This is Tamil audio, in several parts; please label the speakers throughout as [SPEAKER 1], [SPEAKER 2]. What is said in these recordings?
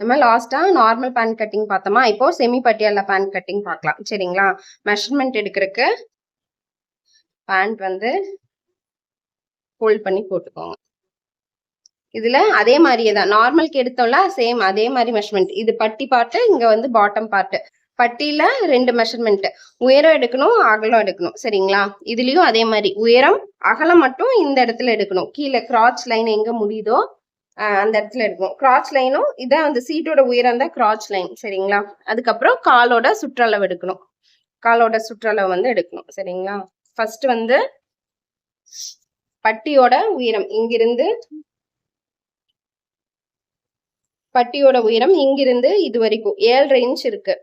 [SPEAKER 1] நம்ம லாஸ்டா நார்மல் பேண்ட் கட்டிங் பார்த்தோமா, இப்போ செமி பட்டியாலா பேண்ட் கட்டிங் பார்க்கலாம். சரிங்களா? மெஷர்மெண்ட் எடுக்கிறதுக்கு பேண்ட் வந்து ஃபோல்ட் பண்ணி போட்டுக்கோங்க. இதுல அதே மாதிரியே தான் நார்மலுக்கு எடுத்தோம்ல சேம் அதே மாதிரி மெஷர்மெண்ட். இது பட்டி பார்ட், இங்க வந்து பாட்டம் பார்ட். பட்டியில 2 மெஷர்மெண்ட், உயரம் எடுக்கணும், அகலம் எடுக்கணும். சரிங்களா? இதுலயும் அதே மாதிரி உயரம் அகலம் மட்டும் இந்த இடத்துல எடுக்கணும். கீழே கிராச் லைன் எங்க முடியுதோ அந்த இடத்துல எடுக்கணும். கிராச் லைனும் இதான் அந்த சீட்டோட உயரம் தான் கிராச் லைன். சரிங்களா? அதுக்கப்புறம் காலோட சுற்றளவு எடுக்கணும். காலோட சுற்றளவு வந்து எடுக்கணும். சரிங்களா? ஃபர்ஸ்ட் வந்து பட்டியோட உயரம் இங்கிருந்து பட்டியோட உயரம் இங்கிருந்து இது வரைக்கும் 7.5 இன்ச் இருக்கு.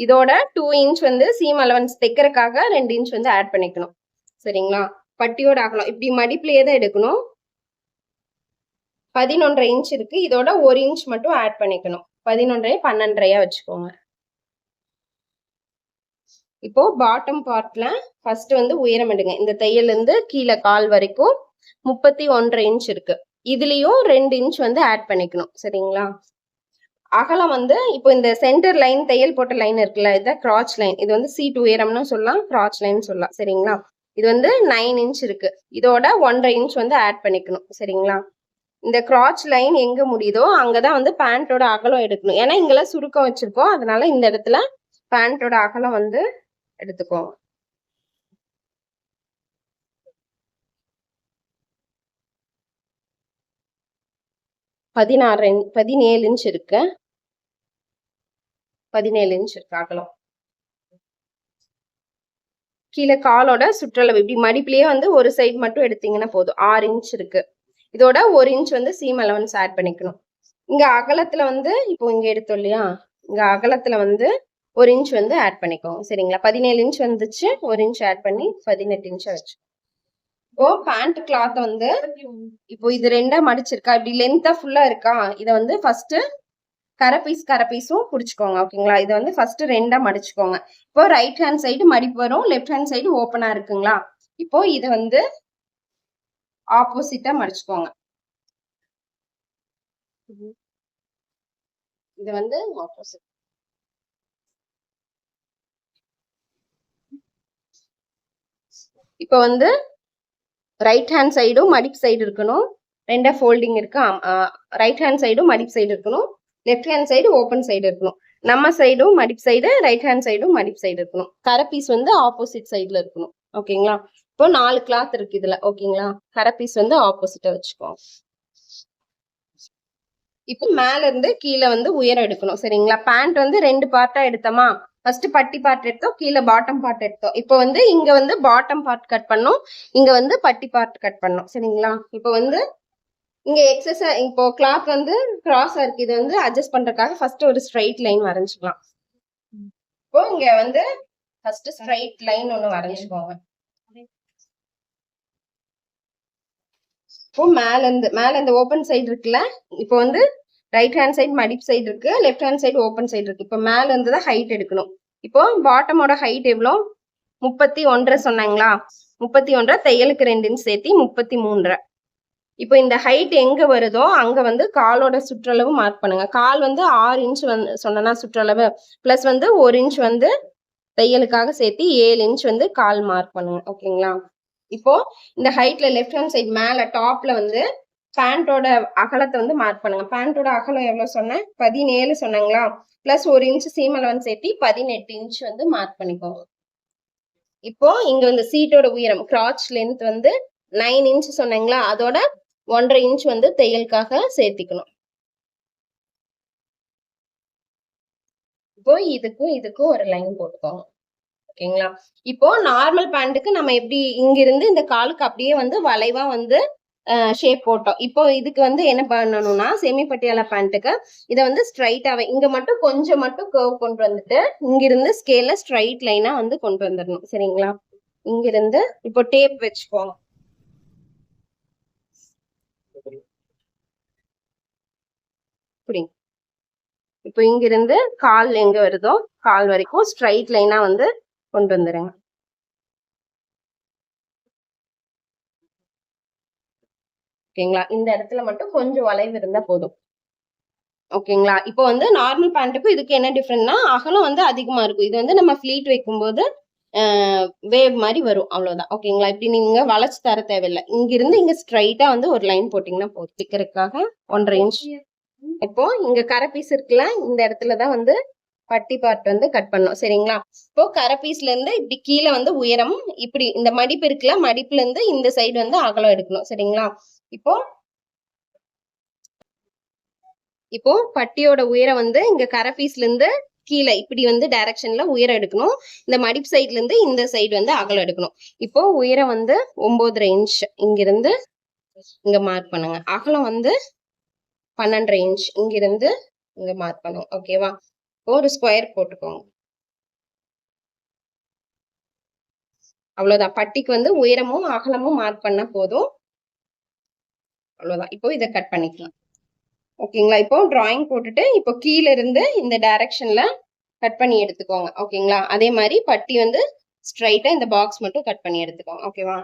[SPEAKER 1] இதோட 2 இன்ச் வந்து சீம் அலவன்ஸ் தைக்கிறதுக்காக 2 இன்ச் வந்து ஆட் பண்ணிக்கணும். சரிங்களா? பட்டியோட அகலம் இப்படி மடிப்புலயே தான் எடுக்கணும். 11.5 இன்ச் இருக்கு. இதோட 1 இன்ச் மட்டும் ஆட் பண்ணிக்கணும். 11.5 12.5 வச்சுக்கோங்க. இப்போ பாட்டம் பார்ட்ல ஃபர்ஸ்ட் வந்து உயரம் எடுங்க. இந்த தையல் இருந்து கீழே கால் வரைக்கும் 31.5 இன்ச் இருக்கு. இதுலயும் 2 இன்ச் வந்து ஆட் பண்ணிக்கணும். சரிங்களா? அகலம் வந்து இப்போ இந்த சென்டர் லைன் தையல் போட்ட லைன் இருக்குல்ல, இதுதான் கிராச் லைன். இது வந்து சீட் உயரம்னு சொல்லலாம், கிராச் லைன் சொல்லலாம். சரிங்களா? இது வந்து 9 இன்ச் இருக்கு. இதோட 1.5 இன்ச் வந்து ஆட் பண்ணிக்கணும். சரிங்களா? இந்த கிராச் லைன் எங்க முடியுதோ அங்கதான் வந்து பேண்டோட அகலம் எடுக்கணும். ஏன்னா இங்கெல்லாம் சுருக்கம் வச்சிருக்கோம், அதனால இந்த இடத்துல பேண்டோட அகலம் வந்து எடுத்துக்கோங்க. பதினாறு 17 இன்ச் இருக்கு. 17 இன்ச் இருக்கு அகலம். கீழே காலோட சுற்றளவு இப்படி மடிப்புலயே வந்து ஒரு சைடு மட்டும் எடுத்தீங்கன்னா போதும். 6 இன்ச் இருக்கு. இதோட 1 இன்ச் வந்து சீம் அலவன்ஸ் ஆட் பண்ணிக்கணும். இங்க அகலத்துல வந்து இப்போ இங்க எடுத்தோம் இல்லையா, இங்க அகலத்துல வந்து 1 இன்ச் வந்து ஆட் பண்ணிக்கோங்க. சரிங்களா? 17 இன்ச் வந்துச்சு, 1 இன்ச் ஆட் பண்ணி 18 இன்ச் வச்சு. இப்போ பேண்ட் கிளாத் வந்து இப்போ இது ரெண்டா மடிச்சிருக்கா, இப்படி லென்த்தா ஃபுல்லா இருக்கா, இதை வந்து ஃபர்ஸ்ட் கரை பீஸும் பிடிச்சிக்கோங்க. ஓகேங்களா? இதை வந்து ஃபர்ஸ்ட் ரெண்டா மடிச்சுக்கோங்க. இப்போ ரைட் ஹேண்ட் சைடு மடிப்பு வரும், லெஃப்ட் ஹேண்ட் சைடு ஓப்பனா இருக்குங்களா? இப்போ இதை வந்து ஆப்போசிட்டா மடிச்சுக்கோங்க. இது வந்து ஆப்போசிட். இப்போ வந்து ரைட் ஹேண்ட் சைடும் மடிப்பு சைடு இருக்கணும். ரெண்டா ஃபோல்டிங் இருக்கு. ரைட் ஹேண்ட் சைடும் மடிப்பு சைடு இருக்கணும், left hand side open side இருக்கணும். நம்ம சைடும் மடிப்பு சைடு, ரைட் ஹேண்ட் சைடும் மடிப்பு சைடு இருக்கணும். கரை பீஸ் வந்து ஆப்போசிட் சைடுல இருக்கணும். ஓகேங்களா? இப்போ 4 கிளாத் இருக்கு இதுல. ஓகேங்களா? கரை பீஸ் வந்து ஆப்போசிட்டா வச்சுக்கோங்க. இப்போ மேல இருந்து கீழே வந்து உயரம் எடுக்கணும். சரிங்களா? பேண்ட் வந்து 2 பார்ட்டா எடுத்தோமா, ஃபர்ஸ்ட் பட்டி பார்ட் எடுத்தோம், கீழே பாட்டம் பார்ட் எடுத்தோம். இப்போ வந்து இங்க வந்து பாட்டம் பார்ட் கட் பண்ணோம், இங்க வந்து பட்டி பார்ட் கட் பண்ணோம். சரிங்களா? இப்போ வந்து இங்க எக்ஸஸா இப்போ கிளாத் வந்து கிராஸா இருக்கு, இதை வந்து அட்ஜஸ்ட் பண்றதுக்காக ஃபர்ஸ்ட் ஒரு ஸ்ட்ரைட் லைன் வரைஞ்சுக்கலாம். இப்போ இங்க வந்து ஃபர்ஸ்ட் ஸ்ட்ரைட் லைன் ஒண்ணு வரைஞ்சுக்கோங்க. இப்போ மேல இந்த ஓப்பன் சைடு இருக்குல்ல, இப்போ வந்து ரைட் ஹேண்ட் சைடு மடிப்பு சைடு இருக்கு, left hand side open side இருக்கு. இப்போ மேல இருந்து தான் ஹைட் எடுக்கணும். இப்போ பாட்டமோட ஹைட் எவ்வளோ? 31 சொன்னாங்களா? 31 தையலுக்கு 2 இன்ச் சேர்த்தி 33. இப்போ இந்த ஹைட் எங்க வருதோ அங்க வந்து காலோட சுற்றளவு மார்க் பண்ணுங்க. கால் வந்து 6 இன்ச் வந்து சொன்னா சுற்றளவு, பிளஸ் வந்து 1 இன்ச் வந்து தையலுக்காக சேர்த்து 7 இன்ச் வந்து கால் மார்க் பண்ணுங்க. ஓகேங்களா? இப்போ இந்த ஹைட்ல லெஃப்ட் ஹேண்ட் சைடு மேல டாப்ல வந்து பேண்டோட அகலத்தை வந்து மார்க் பண்ணுங்க. பேண்டோட அகலம் எவ்வளவு சொன்னேன்? 17 சொன்னாங்களா? பிளஸ் 1 இன்ச் சீம் அலவன்ஸ் சேர்த்து 18 இன்ச் வந்து மார்க் பண்ணிக்கோங்க. இப்போ இங்க வந்து சீட்டோட உயரம் கிராச் லென்த் வந்து 9 இன்ச் சொன்னாங்களா, அதோட 1.5 இன்ச் வந்து தையலுக்காக சேர்த்திக்கணும். இப்போ இதுக்கும் ஒரு லைன் போட்டுக்கோங்க. ஓகேங்களா? இப்போ நார்மல் பேண்ட்டுக்கு நம்ம எப்படி இங்கிருந்து இந்த காலுக்கு அப்படியே வந்து வளைவா வந்து ஷேப் போட்டோம். இப்போ இதுக்கு வந்து என்ன பண்ணணும்னா, செமி பட்டியாலா பேண்ட்டுக்கு இதை வந்து ஸ்ட்ரைட்டாவே இங்க மட்டும் கொஞ்சம் மட்டும் கர்வ் கொண்டு வந்துட்டு இங்கிருந்து ஸ்கேல்ல ஸ்ட்ரைட் லைனா வந்து கொண்டு வந்துடணும். சரிங்களா? இங்கிருந்து இப்போ டேப் வச்சுக்கோங்க. இப்போ இங்கிருந்து கால் எங்க வருதோ கால் வரைக்கும் ஸ்ட்ரைட் லைனா வந்து கொண்டு வந்துருங்க. ஓகேங்களா? இந்த இடத்துல மட்டும் கொஞ்சம் வளைவு இருந்தா போதும். ஓகேங்களா? இப்போ வந்து நார்மல் பேண்ட்டுக்கும் இதுக்கு என்ன டிஃபரெண்ட்னா அகலம் வந்து அதிகமா இருக்கும். இது வந்து நம்ம ஃபிளீட் வைக்கும்போது வேவ் மாதிரி வரும், அவ்வளவுதான். ஓகேங்களா? இப்படி நீங்க வளைச்சு தர தேவையில்லை. இங்கிருந்து இங்க ஸ்ட்ரைட்டா வந்து ஒரு லைன் போட்டீங்கன்னா போதும். பிக்கருக்காக 1.5 இன்ச். இப்போ இங்க கரை பீஸ் இருக்குல்ல, இந்த இடத்துலதான் வந்து பட்டி பார்ட் வந்து கட் பண்ணோம். சரிங்களா? இப்போ கரை பீஸ்ல இருந்து இப்படி கீழே வந்து உயரம், இப்படி இந்த மடிப்பு இருக்குல்ல, மடிப்புல இருந்து இந்த சைடு வந்து அகலம் எடுக்கணும். சரிங்களா? இப்போ பட்டியோட உயரம் வந்து இங்க கரை பீஸ்ல இருந்து கீழே இப்படி வந்து டைரக்ஷன்ல உயரம் எடுக்கணும். இந்த மடிப்பு சைட்ல இருந்து இந்த சைடு வந்து அகலம் எடுக்கணும். இப்போ உயரம் வந்து 9.5 இன்ச் இங்கிருந்து இங்க மார்க் பண்ணுங்க. அகலம் வந்து 12.5 இன்ச் இங்கிருந்து இங்க மார்க் பண்ணுவோம். ஓகேவா? ஒரு ஸ்கொயர் போட்டுக்கோங்க. அவ்வளவுதான். பட்டிக்கு வந்து உயரமும் அகலமும் மார்க் பண்ணா போதும். அவ்வளவுதான். இப்போ இதை கட் பண்ணிக்கலாம். ஓகேங்களா? இப்போ டிராயிங் போட்டுட்டு இப்போ கீழே இருந்து இந்த டைரக்ஷன்ல கட் பண்ணி எடுத்துக்கோங்க. ஓகேங்களா? அதே மாதிரி பட்டி வந்து ஸ்ட்ரைட்டா இந்த பாக்ஸ் மட்டும் கட் பண்ணி எடுத்துக்கோங்க. ஓகேவா?